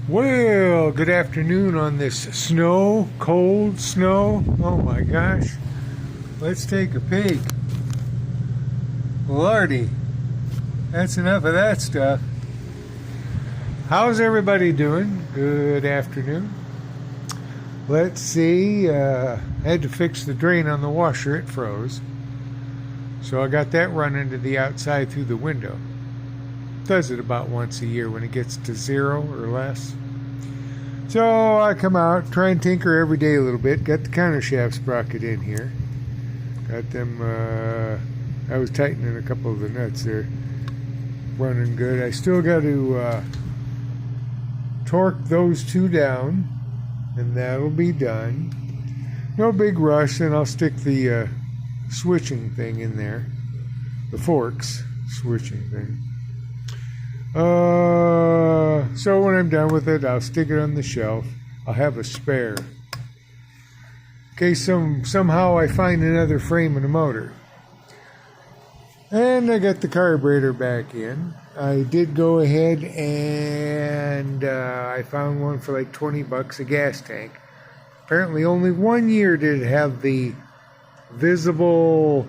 Well, good afternoon on this cold snow. Oh my gosh. Let's take a peek. Lordy, that's enough of that stuff. How's everybody doing? Good afternoon. Let's see, I had to fix the drain on the washer, it froze. So I got that running to the outside through the window. Does it about once a year when it gets to 0 or less. So I come out, try and tinker every day a little bit. Got the counter shaft sprocket in here. Got them, I was tightening a couple of the nuts there. Running good. I still got to torque those two down, and that'll be done. No big rush, and I'll stick the switching thing in there. The forks switching thing. So when I'm done with it, I'll stick it on the shelf. I'll have a spare. In case somehow I find another frame in the motor. And I got the carburetor back in. I did go ahead and I found one for like 20 bucks, a gas tank. Apparently only 1 year did it have the visible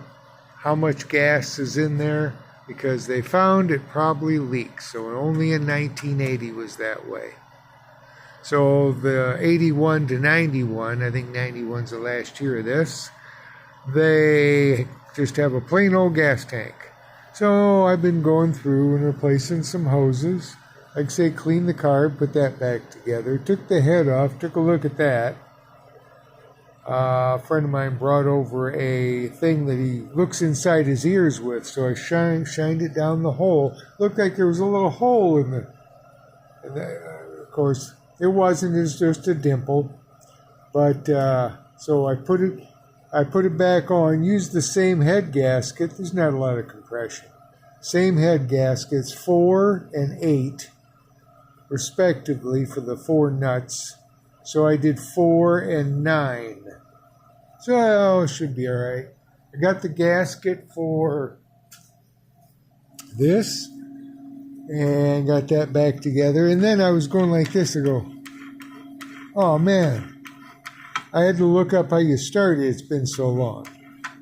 how much gas is in there, because they found it probably leaks. So only in 1980 was that way. So the 81 to 91, I think 91's the last year of this, they just have a plain old gas tank. So I've been going through and replacing some hoses. Like I say, clean the carb, put that back together. Took the head off, took a look at that. A friend of mine brought over a thing that he looks inside his ears with, so I shined it down the hole. Looked like there was a little hole in the of course, it wasn't. It was just a dimple. But so I put it back on. Used the same head gasket. There's not a lot of compression. Same head gaskets, 4 and 8, respectively, for the 4 nuts. So I did 4 and 9. So it should be all right. I got the gasket for this and got that back together. And then I was going like this. I go, oh man, I had to look up how you start it. It's been so long.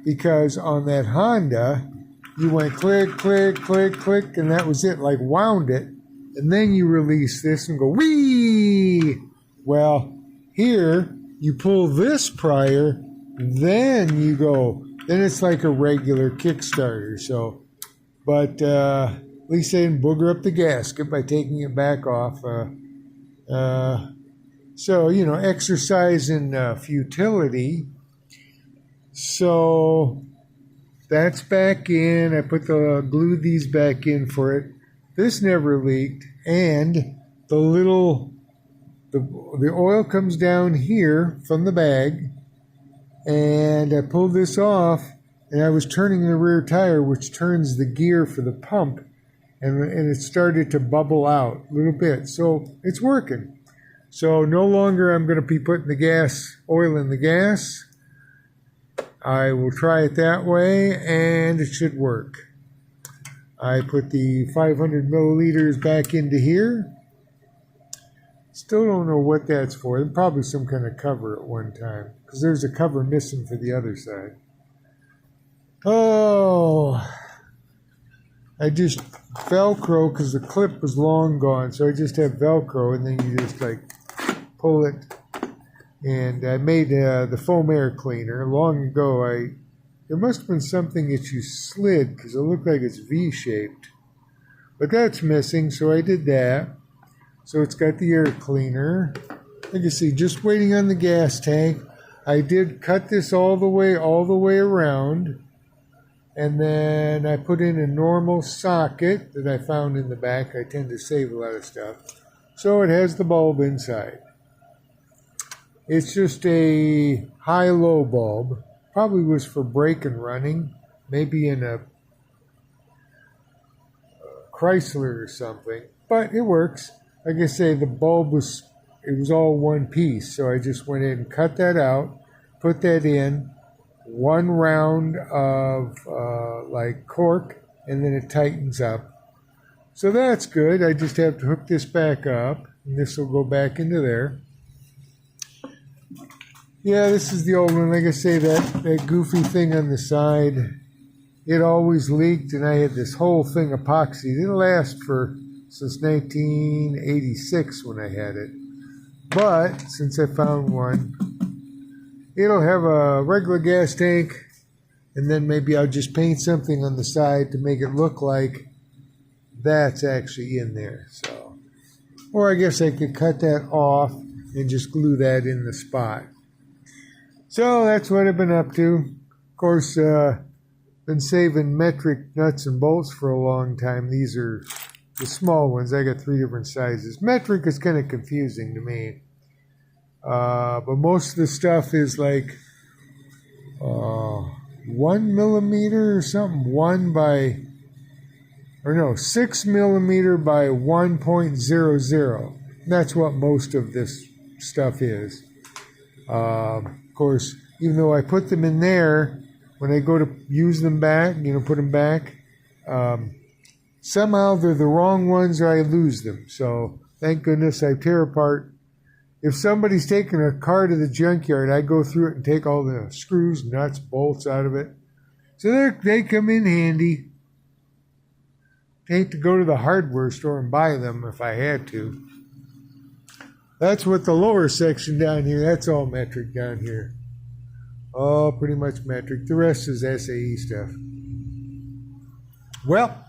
Because on that Honda, you went click, click, click, click, and that was it. Like wound it. And then you release this and go, whee! Well, here, you pull this prior, then you go. Then it's like a regular Kickstarter. So, but at least I didn't booger up the gasket by taking it back off. So, you know, exercise in futility. So, that's back in. I glued these back in for it. This never leaked. And the oil comes down here from the bag, and I pulled this off, and I was turning the rear tire, which turns the gear for the pump, and it started to bubble out a little bit. So it's working. So no longer I'm going to be putting the oil in the gas. I will try it that way, and it should work. I put the 500 milliliters back into here. Still don't know what that's for. Probably some kind of cover at one time, because there's a cover missing for the other side. Oh, I just Velcro, because the clip was long gone, so I just have Velcro, and then you just like pull it. And I made the foam air cleaner long ago. There must have been something that you slid, because it looked like it's V-shaped. But that's missing, so I did that. So it's got the air cleaner. You can see, just waiting on the gas tank. I did cut this all the way around. And then I put in a normal socket that I found in the back. I tend to save a lot of stuff. So it has the bulb inside. It's just a high-low bulb. Probably was for brake and running. Maybe in a Chrysler or something. But it works. Like I say, the bulb was all one piece. So I just went in and cut that out, put that in, one round of like cork, and then it tightens up. So that's good. I just have to hook this back up, And this will go back into there. Yeah, this is the old one. Like I say, that goofy thing on the side, it always leaked, and I had this whole thing epoxy. It didn't last since 1986 when I had it. But since I found one, it'll have a regular gas tank, and then maybe I'll just paint something on the side to make it look like that's actually in there. So, or I guess I could cut that off and just glue that in the spot. So that's what I've been up to. Of course, been saving metric nuts and bolts for a long time. These are the small ones. I got 3 different sizes. Metric is kind of confusing to me. But most of the stuff is like 1 millimeter or something. 6 millimeter by 1.00. That's what most of this stuff is. Of course, even though I put them in there, when I go to use them back, put them back, somehow they're the wrong ones or I lose them. So thank goodness I tear apart. If somebody's taking a car to the junkyard, I go through it and take all the screws, nuts, bolts out of it. So they come in handy. I hate to go to the hardware store and buy them if I had to. That's what the lower section down here, that's all metric down here. All pretty much metric. The rest is SAE stuff. Well,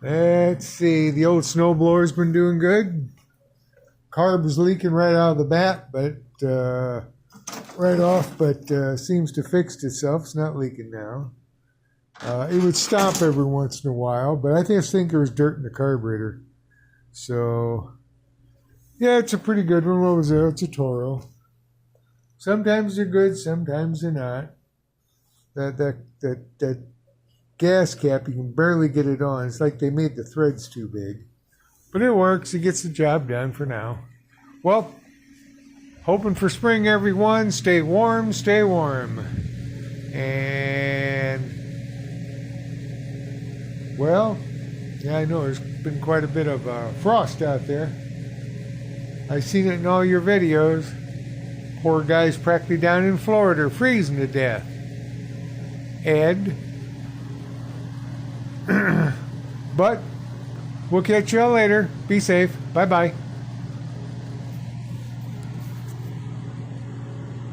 let's see. The old snowblower's been doing good. Carb was leaking right out of the bat, but seems to fix itself. It's not leaking now. It would stop every once in a while, but I think there was dirt in the carburetor. So, yeah, it's a pretty good one. What was it? It's a Toro. Sometimes they're good, sometimes they're not. That gas cap, you can barely get it on. It's like they made the threads too big. But it works. It gets the job done for now. Well, hoping for spring, everyone. Stay warm, stay warm. And, well, yeah, I know there's been quite a bit of frost out there. I've seen it in all your videos. Poor guys practically down in Florida freezing to death. Ed. But we'll catch y'all later. Be safe. Bye-bye.